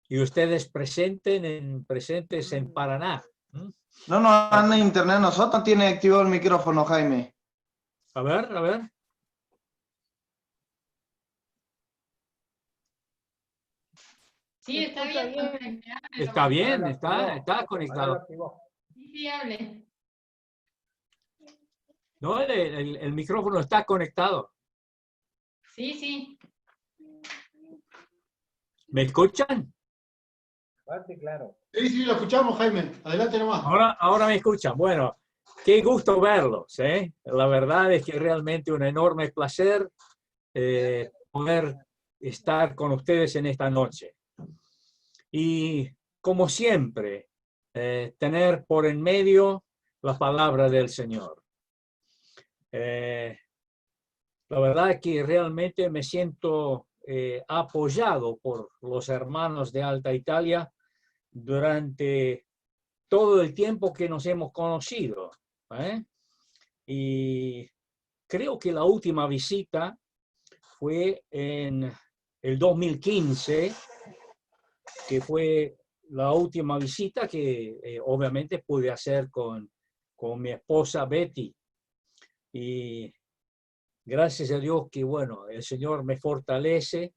y ustedes presentes en Paraná. No anda en internet, nosotros tiene activado el micrófono, Jaime. A ver, a ver. Sí, está bien. Está bien, está conectado. Sí, hable. No, el micrófono está conectado. Sí, sí. ¿Me escuchan? Claro. Sí, lo escuchamos, Jaime. Adelante nomás. Ahora me escuchan. Bueno, qué gusto verlos, ¿eh? La verdad es que realmente un enorme placer poder estar con ustedes en esta noche. Y como siempre, tener por en medio la palabra del Señor. La verdad es que realmente me siento apoyado por los hermanos de Alta Italia durante todo el tiempo que nos hemos conocido. Y creo que la última visita fue en el 2015, que fue la última visita que obviamente pude hacer con mi esposa Betty. Y gracias a Dios que, bueno, el Señor me fortalece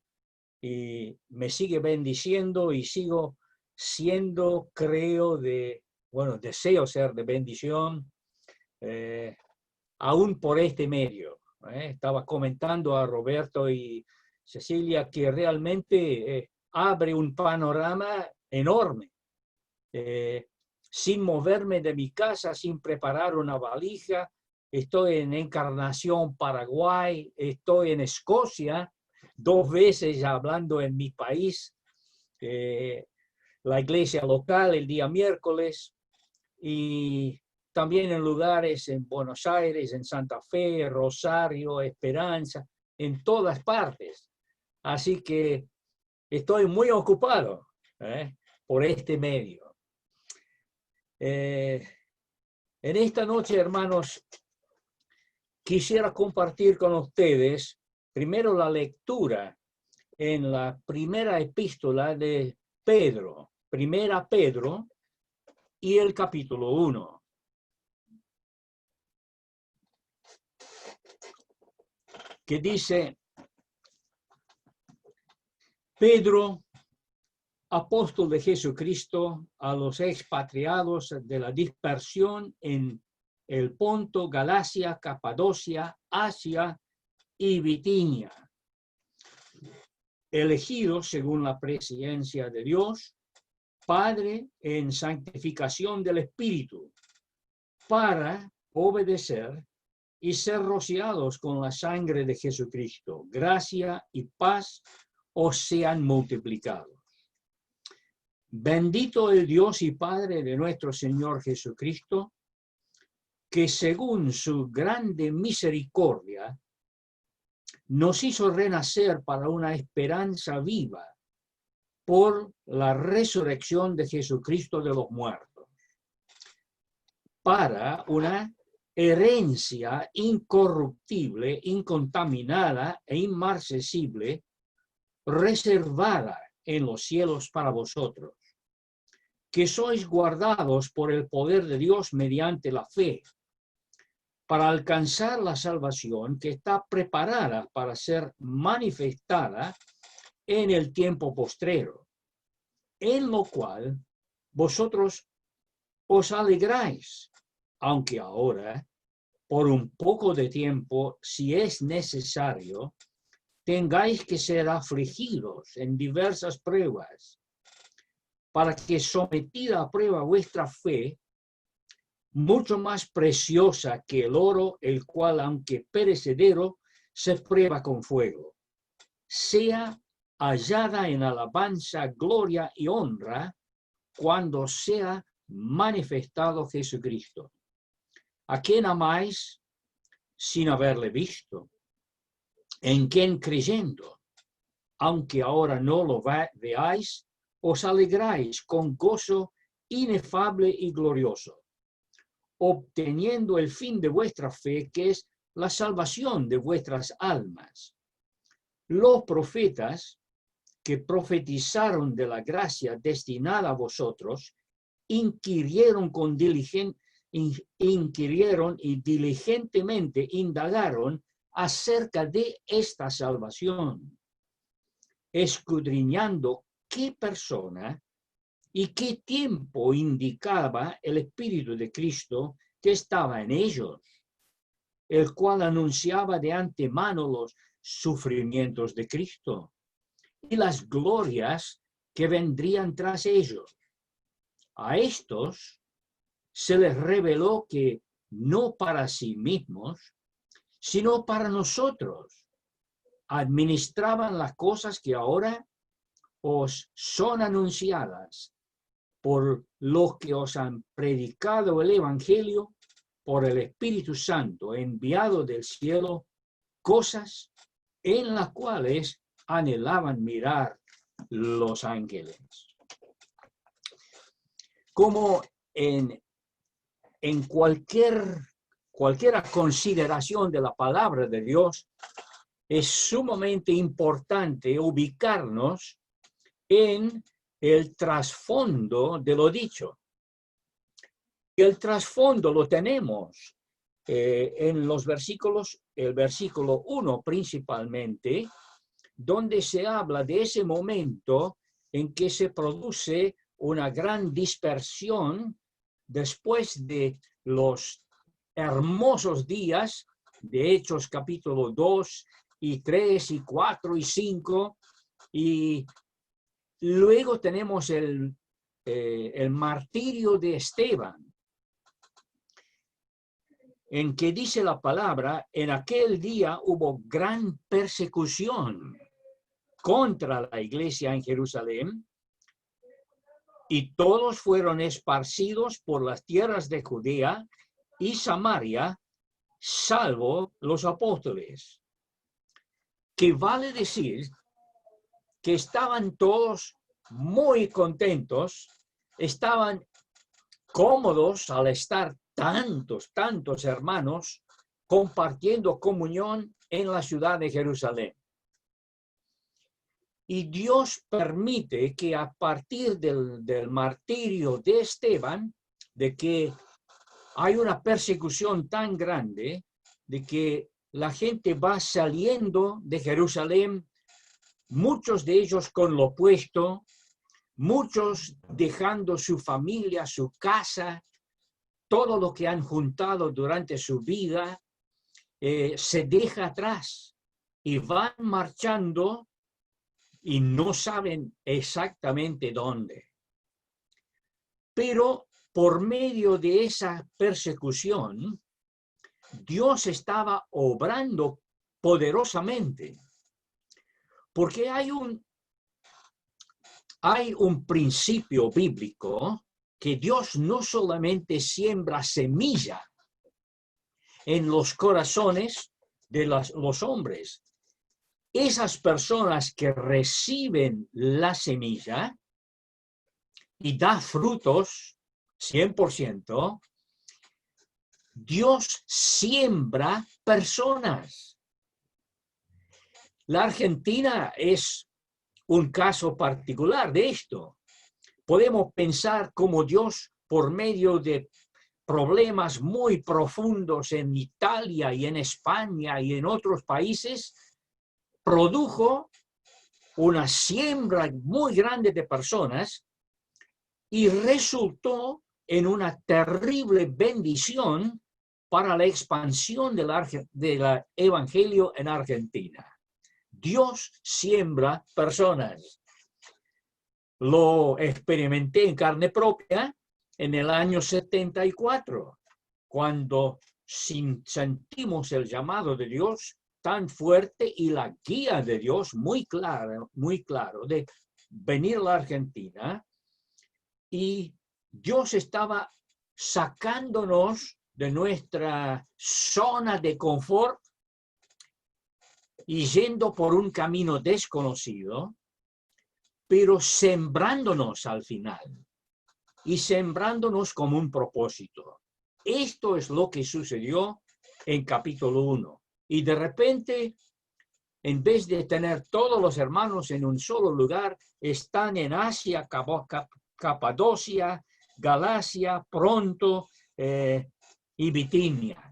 y me sigue bendiciendo y sigo siendo, creo, deseo ser de bendición, aún por este medio. Estaba comentando a Roberto y Cecilia que realmente abre un panorama enorme. Sin moverme de mi casa, sin preparar una valija, estoy en Encarnación, Paraguay, estoy en Escocia, 2 veces hablando en mi país, la iglesia local el día miércoles, y también en lugares en Buenos Aires, en Santa Fe, Rosario, Esperanza, en todas partes. Así que estoy muy ocupado por este medio. En esta noche, hermanos, quisiera compartir con ustedes primero la lectura en la primera epístola de Pedro, primera Pedro, y el capítulo 1. Que dice: Pedro, apóstol de Jesucristo, a los expatriados de la dispersión en el Ponto, Galacia, Capadocia, Asia y Bitinia, elegidos según la presciencia de Dios, Padre, en santificación del Espíritu, para obedecer y ser rociados con la sangre de Jesucristo. Gracia y paz os sean multiplicados. Bendito el Dios y Padre de nuestro Señor Jesucristo, que según su grande misericordia nos hizo renacer para una esperanza viva por la resurrección de Jesucristo de los muertos, para una herencia incorruptible, incontaminada e inmarcesible, reservada en los cielos para vosotros, que sois guardados por el poder de Dios mediante la fe, para alcanzar la salvación que está preparada para ser manifestada en el tiempo postrero, en lo cual vosotros os alegráis, aunque ahora, por un poco de tiempo, si es necesario, tengáis que ser afligidos en diversas pruebas, para que sometida a prueba vuestra fe, mucho más preciosa que el oro, el cual, aunque perecedero, se prueba con fuego, sea hallada en alabanza, gloria y honra cuando sea manifestado Jesucristo, a quien amáis sin haberle visto, en quien creyendo, aunque ahora no lo veáis, os alegráis con gozo inefable y glorioso, obteniendo el fin de vuestra fe, que es la salvación de vuestras almas. Los profetas que profetizaron de la gracia destinada a vosotros, inquirieron y diligentemente indagaron acerca de esta salvación, escudriñando qué persona y qué tiempo indicaba el Espíritu de Cristo que estaba en ellos, el cual anunciaba de antemano los sufrimientos de Cristo y las glorias que vendrían tras ellos. A estos se les reveló que no para sí mismos, sino para nosotros, administraban las cosas que ahora os son anunciadas por los que os han predicado el Evangelio por el Espíritu Santo enviado del cielo, cosas en las cuales anhelaban mirar los ángeles. Como en cualquier consideración de la palabra de Dios, es sumamente importante ubicarnos en el trasfondo de lo dicho. El trasfondo lo tenemos en los versículos, el versículo 1 principalmente, donde se habla de ese momento en que se produce una gran dispersión después de los hermosos días de Hechos capítulo 2 y 3 y 4 y 5, y luego tenemos el martirio de Esteban, en que dice la palabra, en aquel día hubo gran persecución contra la iglesia en Jerusalén, y todos fueron esparcidos por las tierras de Judea y Samaria, salvo los apóstoles. Que vale decir que estaban todos muy contentos, estaban cómodos al estar tantos hermanos compartiendo comunión en la ciudad de Jerusalén. Y Dios permite que a partir del martirio de Esteban, de que hay una persecución tan grande, de que la gente va saliendo de Jerusalén, muchos de ellos con lo opuesto, muchos dejando su familia, su casa, todo lo que han juntado durante su vida, se deja atrás y van marchando y no saben exactamente dónde. Pero por medio de esa persecución, Dios estaba obrando poderosamente, porque hay un principio bíblico que Dios no solamente siembra semilla en los corazones de los hombres. Esas personas que reciben la semilla y da frutos 100%, Dios siembra personas. La Argentina es un caso particular de esto. Podemos pensar cómo Dios, por medio de problemas muy profundos en Italia y en España y en otros países, produjo una siembra muy grande de personas y resultó en una terrible bendición para la expansión del evangelio en Argentina. Dios siembra personas. Lo experimenté en carne propia en el año 74, cuando sentimos el llamado de Dios tan fuerte y la guía de Dios muy claro de venir a la Argentina, y Dios estaba sacándonos de nuestra zona de confort y yendo por un camino desconocido, pero sembrándonos al final y sembrándonos como un propósito. Esto es lo que sucedió en capítulo 1. Y de repente en vez de tener todos los hermanos en un solo lugar, están en Asia, Capadocia, Galacia, Ponto y Bitinia.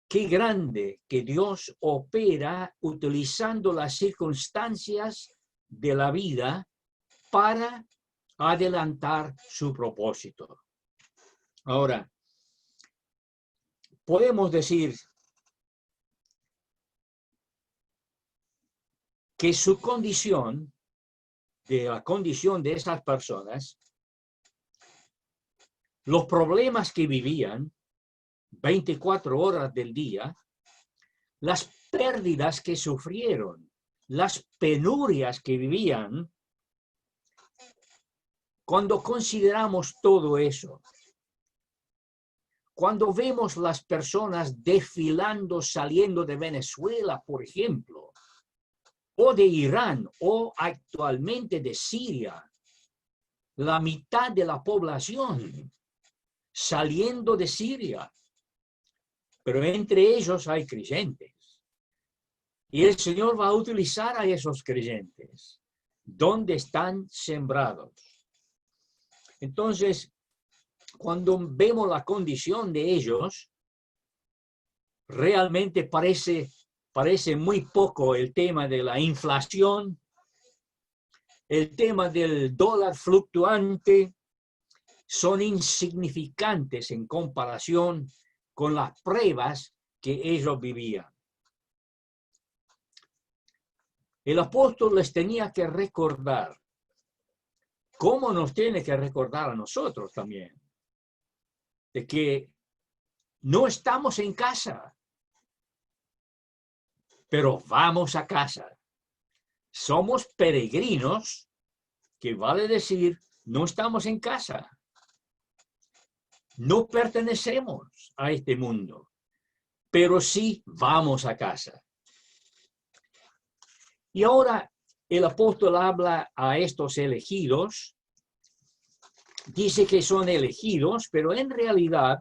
Qué grande que Dios opera utilizando las circunstancias de la vida para adelantar su propósito. Ahora, podemos decir que su condición, la condición de esas personas, los problemas que vivían 24 horas del día, las pérdidas que sufrieron, las penurias que vivían, cuando consideramos todo eso, cuando vemos las personas desfilando, saliendo de Venezuela, por ejemplo, o de Irán, o actualmente de Siria, la mitad de la población saliendo de Siria, pero entre ellos hay creyentes. Y el Señor va a utilizar a esos creyentes, donde están sembrados. Entonces, cuando vemos la condición de ellos, realmente parece muy poco el tema de la inflación, el tema del dólar fluctuante, son insignificantes en comparación con las pruebas que ellos vivían. El apóstol les tenía que recordar, como nos tiene que recordar a nosotros también, de que no estamos en casa, pero vamos a casa. Somos peregrinos, que vale decir, no estamos en casa. No pertenecemos a este mundo, pero sí vamos a casa. Y ahora el apóstol habla a estos elegidos, dice que son elegidos, pero en realidad,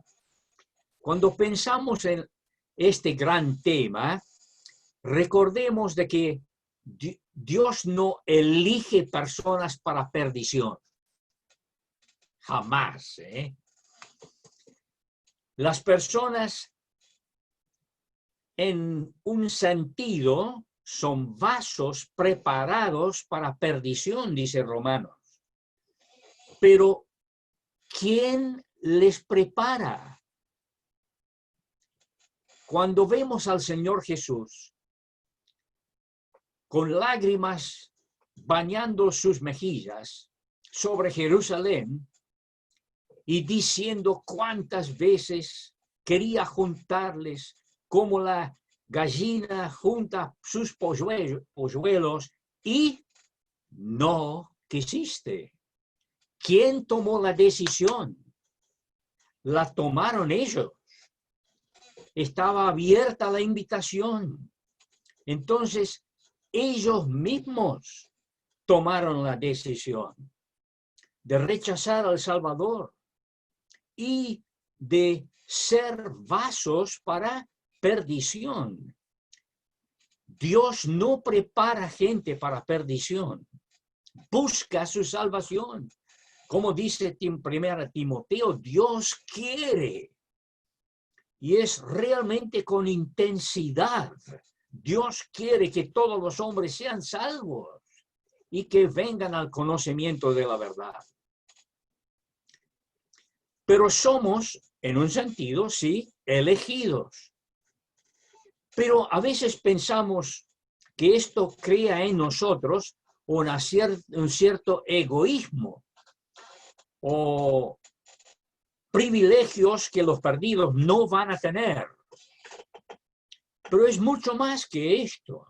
cuando pensamos en este gran tema, recordemos de que Dios no elige personas para perdición. Jamás. Las personas, en un sentido, son vasos preparados para perdición, dice Romanos. Pero, ¿quién les prepara? Cuando vemos al Señor Jesús con lágrimas bañando sus mejillas sobre Jerusalén y diciendo cuántas veces quería juntarles como la gallina junta sus polluelos y no quisiste. ¿Quién tomó la decisión? La tomaron ellos. Estaba abierta la invitación. Entonces, ellos mismos tomaron la decisión de rechazar al Salvador y de ser vasos para perdición. Dios no prepara gente para perdición. Busca su salvación. Como dice 1 Timoteo, Dios quiere. Y es realmente con intensidad. Dios quiere que todos los hombres sean salvos y que vengan al conocimiento de la verdad. Pero somos, en un sentido, sí, elegidos. Pero a veces pensamos que esto crea en nosotros un cierto egoísmo o privilegios que los perdidos no van a tener. Pero es mucho más que esto.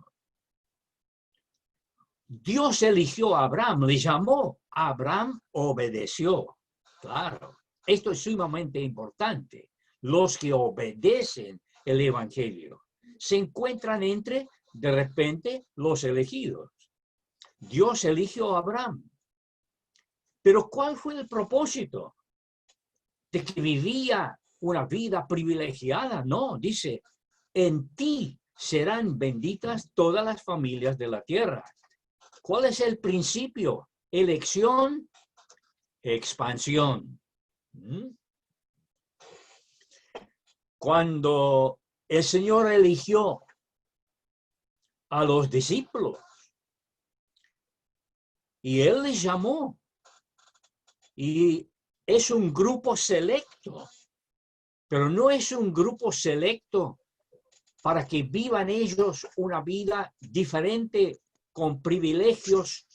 Dios eligió a Abraham, le llamó. Abraham obedeció. Claro, esto es sumamente importante. Los que obedecen el evangelio se encuentran entre, de repente, los elegidos. Dios eligió a Abraham. Pero ¿cuál fue el propósito? ¿De que vivía una vida privilegiada? No, dice, en ti serán benditas todas las familias de la tierra. ¿Cuál es el principio? Elección, expansión. Cuando el Señor eligió a los discípulos y Él les llamó, y es un grupo selecto, pero no es un grupo selecto para que vivan ellos una vida diferente con privilegios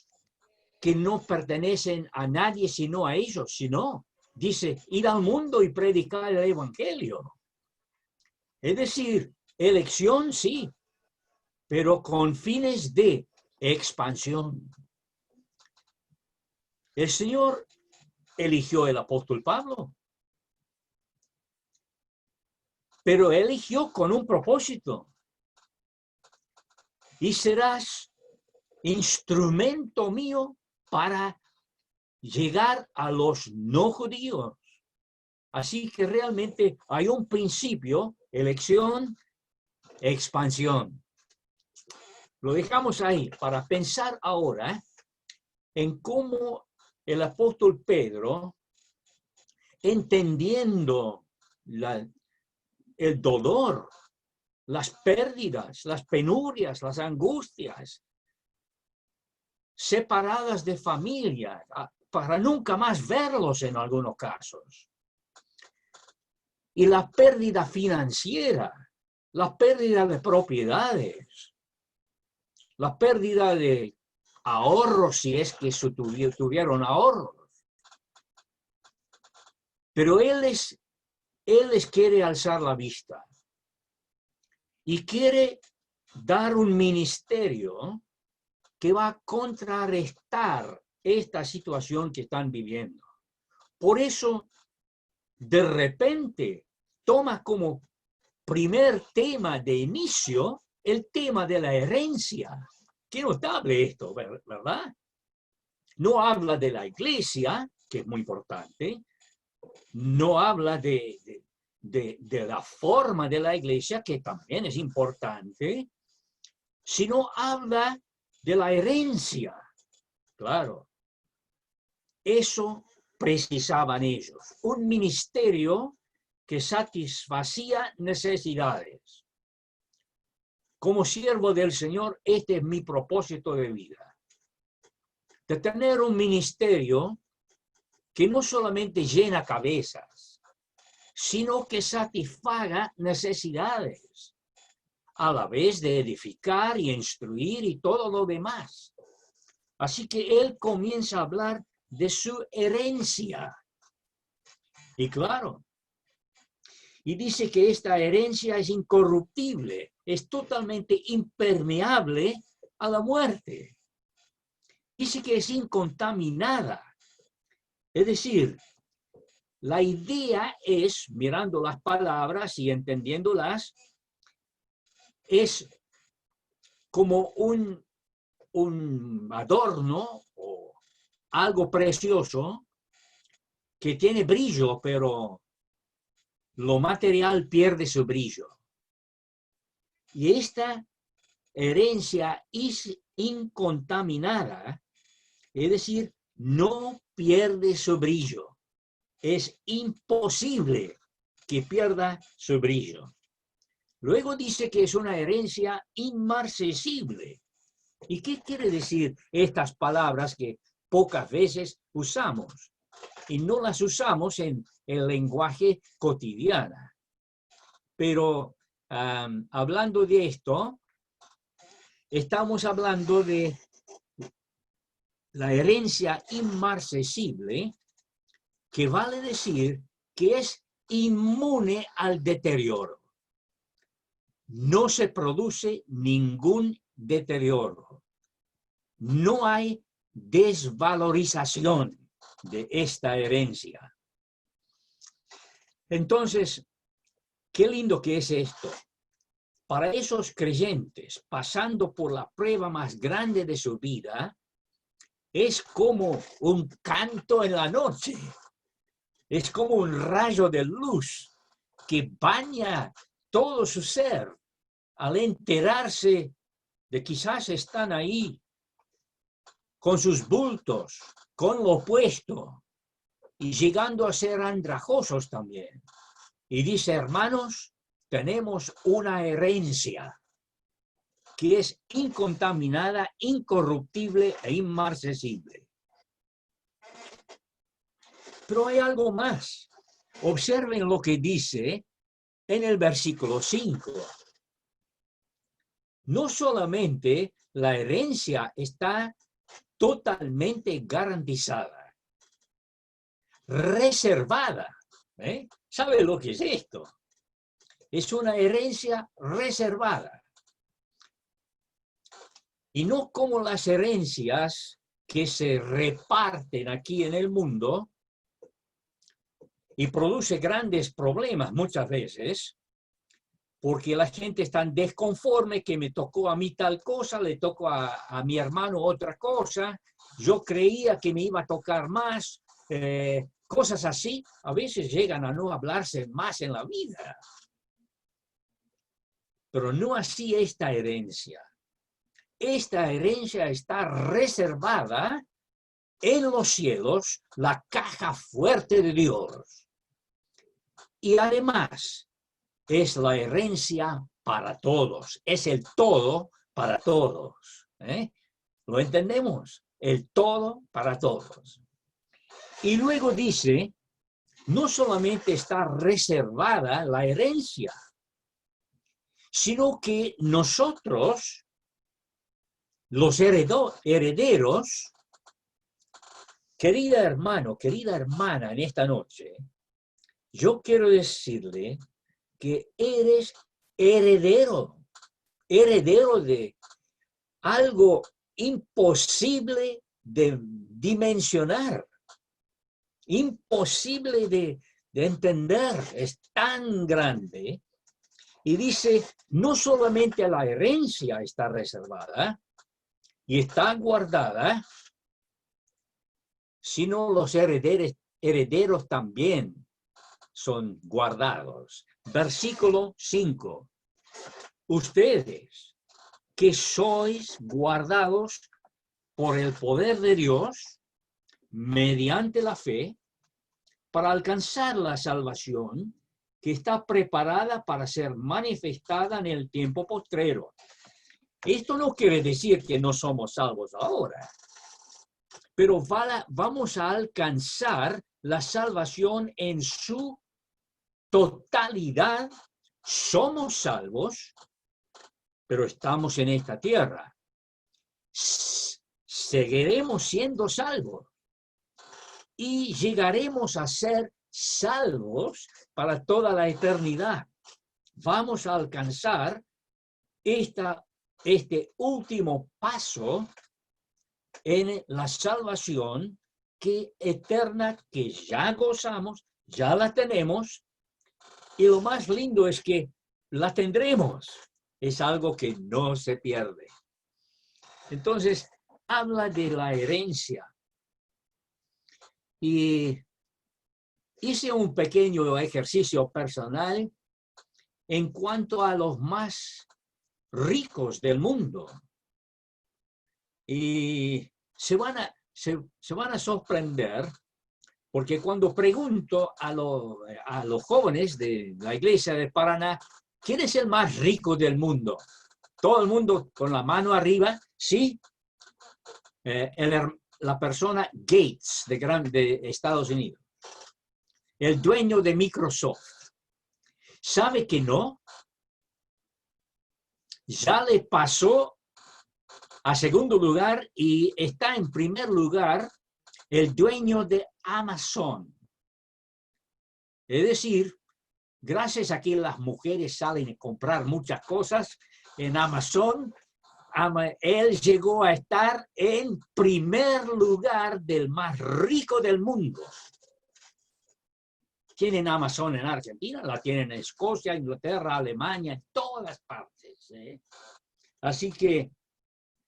que no pertenecen a nadie sino a ellos, sino, dice, ir al mundo y predicar el evangelio. Es decir, elección sí, pero con fines de expansión. El Señor eligió el apóstol Pablo, pero eligió con un propósito. Y serás instrumento mío para llegar a los no judíos. Así que realmente hay un principio, elección, expansión. Lo dejamos ahí para pensar ahora en cómo el apóstol Pedro, entendiendo el dolor, las pérdidas, las penurias, las angustias, separadas de familia, para nunca más verlos en algunos casos. Y la pérdida financiera, la pérdida de propiedades, la pérdida de ahorros, si es que tuvieron ahorros. Pero Él les quiere alzar la vista y quiere dar un ministerio que va a contrarrestar esta situación que están viviendo. Por eso, de repente, toma como primer tema de inicio el tema de la herencia. Qué notable esto, ¿verdad? No habla de la iglesia, que es muy importante. No habla de la forma de la iglesia, que también es importante, sino habla de la herencia. Claro, eso precisaban ellos. Un ministerio que satisfacía necesidades. Como siervo del Señor, este es mi propósito de vida. De tener un ministerio que no solamente llena cabezas, sino que satisfaga necesidades, a la vez de edificar y instruir y todo lo demás. Así que él comienza a hablar de su herencia. Y claro, y dice que esta herencia es incorruptible, es totalmente impermeable a la muerte. Dice que es incontaminada. Es decir, la idea es, mirando las palabras y entendiéndolas, es como un adorno o algo precioso que tiene brillo, pero lo material pierde su brillo. Y esta herencia es incontaminada, es decir, no pierde su brillo. Es imposible que pierda su brillo. Luego dice que es una herencia inmarcesible. ¿Y qué quiere decir estas palabras que pocas veces usamos? Y no las usamos en el lenguaje cotidiano. Pero hablando de esto, estamos hablando de la herencia inmarcesible, que vale decir que es inmune al deterioro. No se produce ningún deterioro. No hay desvalorización de esta herencia. Entonces, qué lindo que es esto. Para esos creyentes, pasando por la prueba más grande de su vida, es como un canto en la noche. Es como un rayo de luz que baña todo su ser, al enterarse de quizás están ahí con sus bultos, con lo opuesto, y llegando a ser andrajosos también. Y dice, hermanos, tenemos una herencia que es incontaminada, incorruptible e inmarcesible. Pero hay algo más. Observen lo que dice en el versículo 5. No solamente la herencia está totalmente garantizada, reservada. ¿Sabe lo que es esto? Es una herencia reservada. Y no como las herencias que se reparten aquí en el mundo y produce grandes problemas muchas veces, porque la gente está desconforme que me tocó a mí tal cosa, le tocó a mi hermano otra cosa, yo creía que me iba a tocar más, cosas así, a veces llegan a no hablarse más en la vida. Pero no así esta herencia. Esta herencia está reservada en los cielos, la caja fuerte de Dios. Y además, es la herencia para todos, es el todo para todos. ¿Lo entendemos? El todo para todos. Y luego dice, no solamente está reservada la herencia, sino que nosotros, los herederos, querida hermano, querida hermana, en esta noche, yo quiero decirle que eres heredero de algo imposible de dimensionar, imposible de entender, es tan grande. Y dice, no solamente la herencia está reservada y está guardada, sino los herederos también son guardados. Versículo 5. Ustedes que sois guardados por el poder de Dios mediante la fe para alcanzar la salvación que está preparada para ser manifestada en el tiempo postrero. Esto no quiere decir que no somos salvos ahora, pero vamos a alcanzar la salvación en su totalidad. Somos salvos, pero estamos en esta tierra. Seguiremos siendo salvos y llegaremos a ser salvos para toda la eternidad. Vamos a alcanzar este último paso en la salvación eterna que ya gozamos, ya la tenemos, y lo más lindo es que la tendremos. Es algo que no se pierde. Entonces, habla de la herencia. Y hice un pequeño ejercicio personal en cuanto a los más ricos del mundo. Y se van a sorprender, porque cuando pregunto a los jóvenes de la iglesia de Paraná, ¿quién es el más rico del mundo? Todo el mundo con la mano arriba, sí. La persona Gates de Estados Unidos, el dueño de Microsoft. ¿Sabe que no? Ya le pasó a segundo lugar y está en primer lugar el dueño de Amazon. Es decir, gracias a que las mujeres salen a comprar muchas cosas en Amazon, él llegó a estar en primer lugar del más rico del mundo. Tienen Amazon en Argentina, la tienen en Escocia, Inglaterra, Alemania, en todas partes. Así que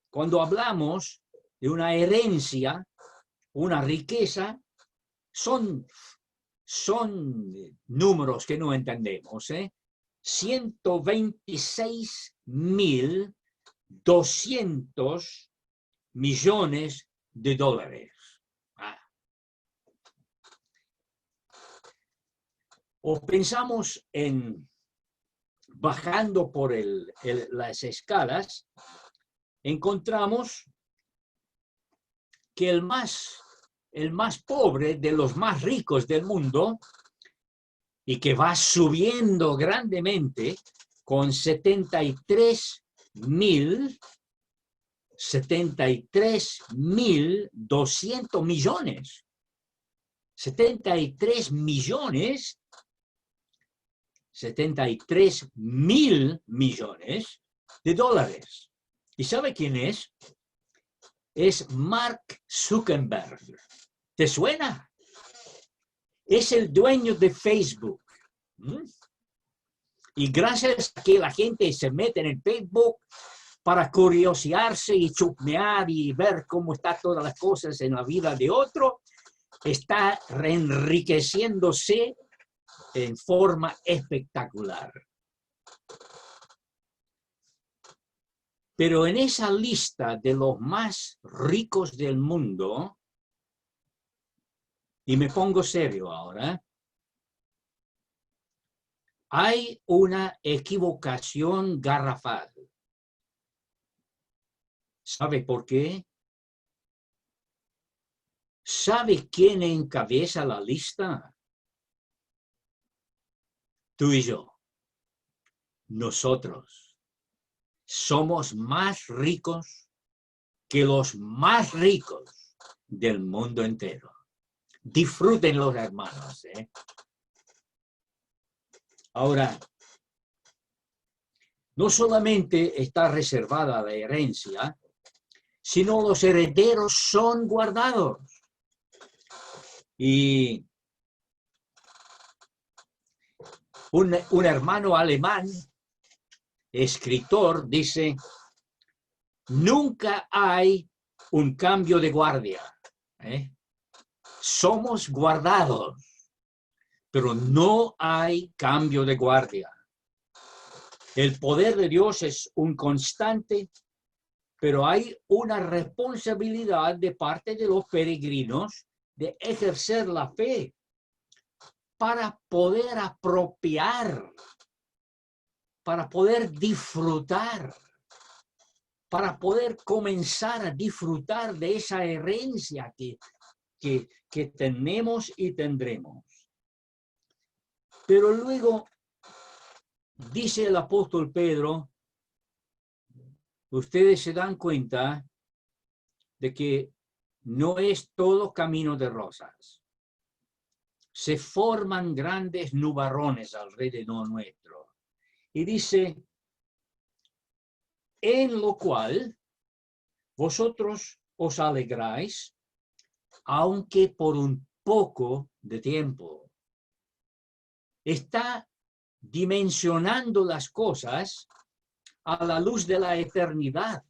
cuando hablamos de una herencia, una riqueza, son números que no entendemos. 126 $73.200 millones de dólares. O pensamos en bajando por las escalas, encontramos que el más pobre de los más ricos del mundo, y que va subiendo grandemente con 73.200 millones. 73 mil millones de dólares. ¿Y sabe quién es? Es Mark Zuckerberg. ¿Te suena? Es el dueño de Facebook. Y gracias a que la gente se mete en el Facebook para curiosearse y chusmear y ver cómo están todas las cosas en la vida de otro, está enriqueciéndose en forma espectacular. Pero en esa lista de los más ricos del mundo, y me pongo serio ahora, hay una equivocación garrafal. ¿Sabe por qué? ¿Sabe quién encabeza la lista? Tú y yo. Nosotros. Somos más ricos que los más ricos del mundo entero. Disfruten los hermanos. Ahora, no solamente está reservada la herencia, sino los herederos son guardados. Y un hermano alemán, escritor, dice, nunca hay un cambio de guardia. Somos guardados, pero no hay cambio de guardia. El poder de Dios es un constante, pero hay una responsabilidad de parte de los peregrinos de ejercer la fe para poder apropiar, para poder disfrutar, para poder comenzar a disfrutar de esa herencia que tenemos y tendremos. Pero luego dice el apóstol Pedro, ustedes se dan cuenta de que no es todo camino de rosas. Se forman grandes nubarrones alrededor nuestro. Y dice, en lo cual vosotros os alegráis, aunque por un poco de tiempo. Está dimensionando las cosas a la luz de la eternidad.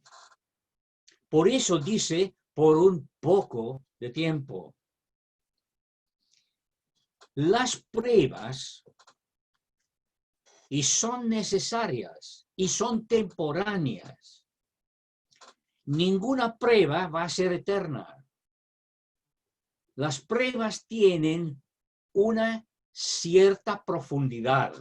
Por eso dice, por un poco de tiempo. Las pruebas, y son necesarias, y son temporáneas. Ninguna prueba va a ser eterna. Las pruebas tienen una cierta profundidad,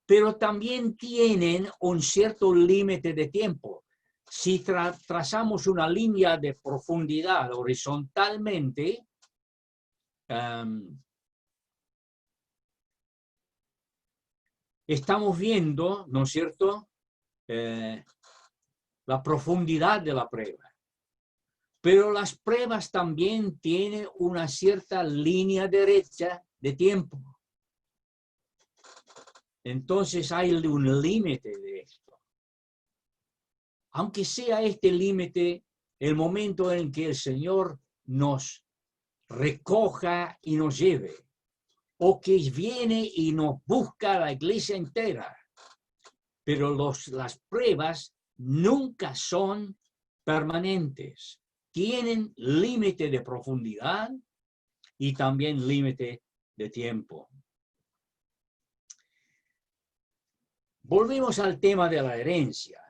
pero también tienen un cierto límite de tiempo. Si trazamos una línea de profundidad horizontalmente, estamos viendo, ¿no es cierto?, la profundidad de la prueba. Pero las pruebas también tienen una cierta línea derecha de tiempo. Entonces hay un límite de esto. Aunque sea este límite el momento en que el Señor nos recoja y nos lleve, o que viene y nos busca a la iglesia entera. Pero las pruebas nunca son permanentes. Tienen límite de profundidad y también límite de tiempo. Volvemos al tema de la herencia.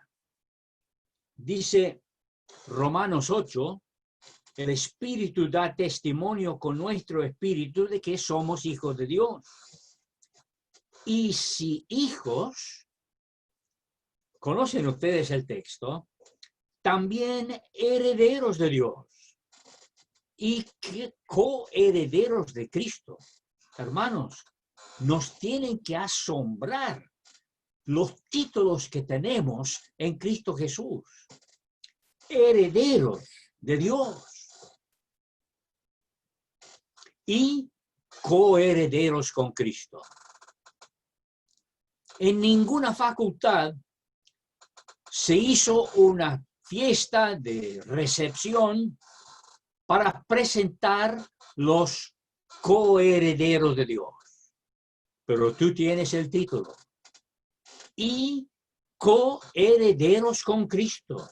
Dice Romanos 8, el Espíritu da testimonio con nuestro espíritu de que somos hijos de Dios. Y si hijos, conocen ustedes el texto, también herederos de Dios y coherederos de Cristo. Hermanos, nos tienen que asombrar los títulos que tenemos en Cristo Jesús. Herederos de Dios y coherederos con Cristo. En ninguna facultad se hizo una fiesta de recepción para presentar los coherederos de Dios. Pero tú tienes el título. Y coherederos con Cristo.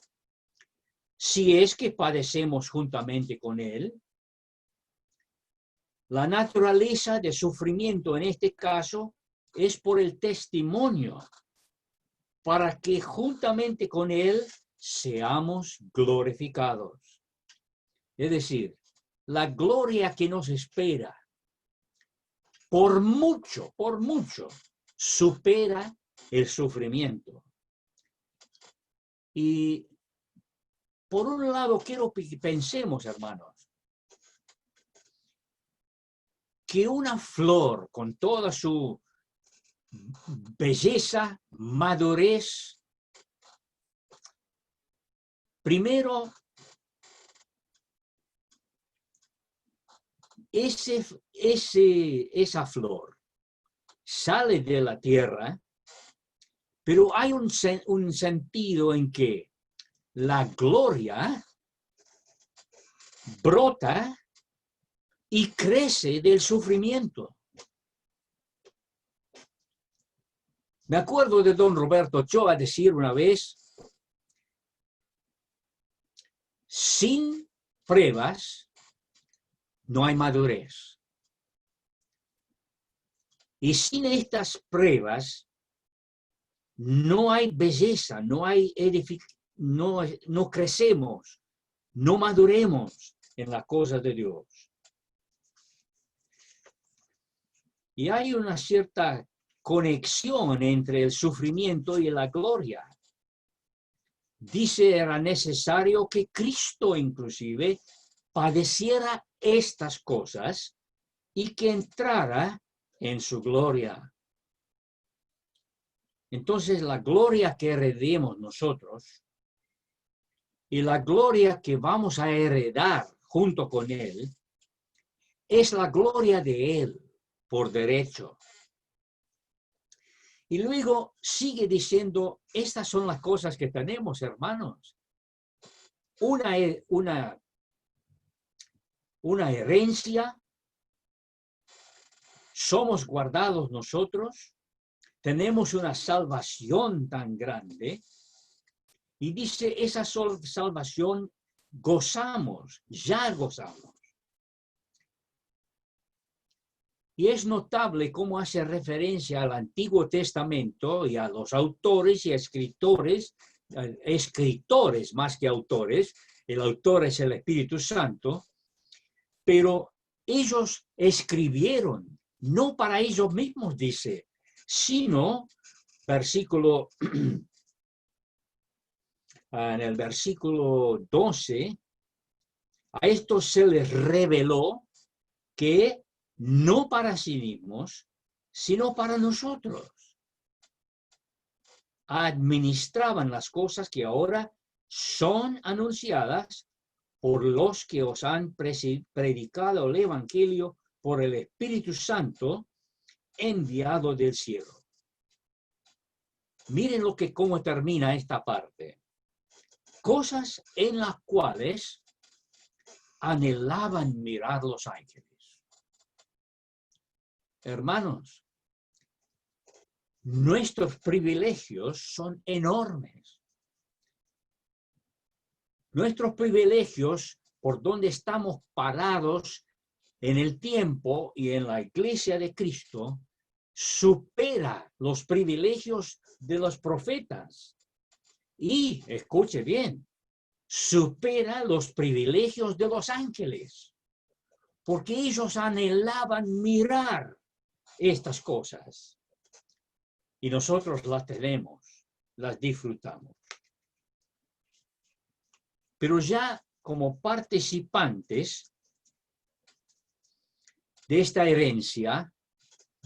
Si es que padecemos juntamente con Él, la naturaleza de sufrimiento en este caso es por el testimonio, para que juntamente con Él seamos glorificados. Es decir, la gloria que nos espera, por mucho, supera el sufrimiento. Y por un lado, quiero que pensemos, hermanos, que una flor con toda su belleza, madurez, primero, esa flor sale de la tierra, pero hay un sentido en que la gloria brota y crece del sufrimiento. Me acuerdo de don Roberto Ochoa decir una vez, sin pruebas no hay madurez. Y sin estas pruebas no hay belleza, no hay no crecemos, no maduremos en las cosas de Dios. Y hay una cierta conexión entre el sufrimiento y la gloria. Dice, era necesario que Cristo inclusive padeciera estas cosas y que entrara en su gloria. Entonces, la gloria que heredemos nosotros y la gloria que vamos a heredar junto con Él es la gloria de Él por derecho. Y luego sigue diciendo, estas son las cosas que tenemos, hermanos. Una herencia, somos guardados nosotros, tenemos una salvación tan grande, y dice, esa salvación gozamos, ya gozamos. Y es notable cómo hace referencia al Antiguo Testamento y a los autores y escritores más que autores, el autor es el Espíritu Santo, pero ellos escribieron, no para ellos mismos, dice, sino, en el versículo 12, a estos se les reveló que no para sí mismos, sino para nosotros. Administraban las cosas que ahora son anunciadas por los que os han predicado el Evangelio por el Espíritu Santo enviado del cielo. Miren cómo termina esta parte. Cosas en las cuales anhelaban mirar los ángeles. Hermanos, nuestros privilegios son enormes. Nuestros privilegios, por donde estamos parados en el tiempo y en la iglesia de Cristo, supera los privilegios de los profetas. Y, escuche bien, supera los privilegios de los ángeles. Porque ellos anhelaban mirar estas cosas. Y nosotros las tenemos, las disfrutamos. Pero ya como participantes de esta herencia,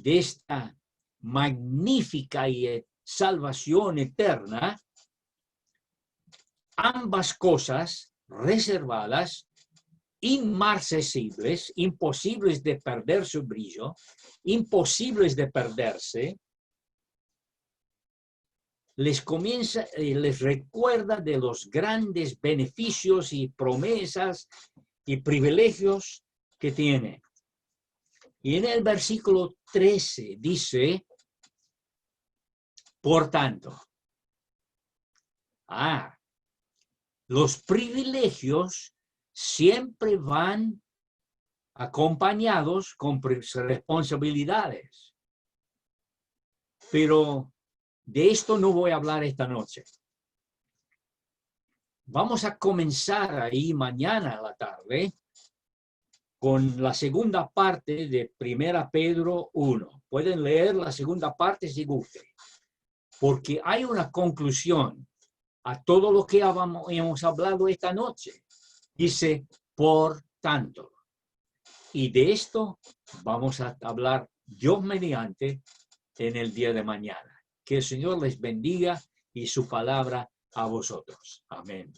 de esta magnífica salvación eterna, ambas cosas reservadas, inmarcesibles, imposibles de perder su brillo, imposibles de perderse, les recuerda de los grandes beneficios y promesas y privilegios que tiene. Y en el versículo 13 dice, por tanto, los privilegios siempre van acompañados con responsabilidades. Pero de esto no voy a hablar esta noche. Vamos a comenzar ahí mañana a la tarde con la segunda parte de 1 Pedro 1. Pueden leer la segunda parte si gusten. Porque hay una conclusión a todo lo que hemos hablado esta noche. Dice, por tanto. Y de esto vamos a hablar Dios mediante en el día de mañana. Que el Señor les bendiga y su palabra a vosotros. Amén.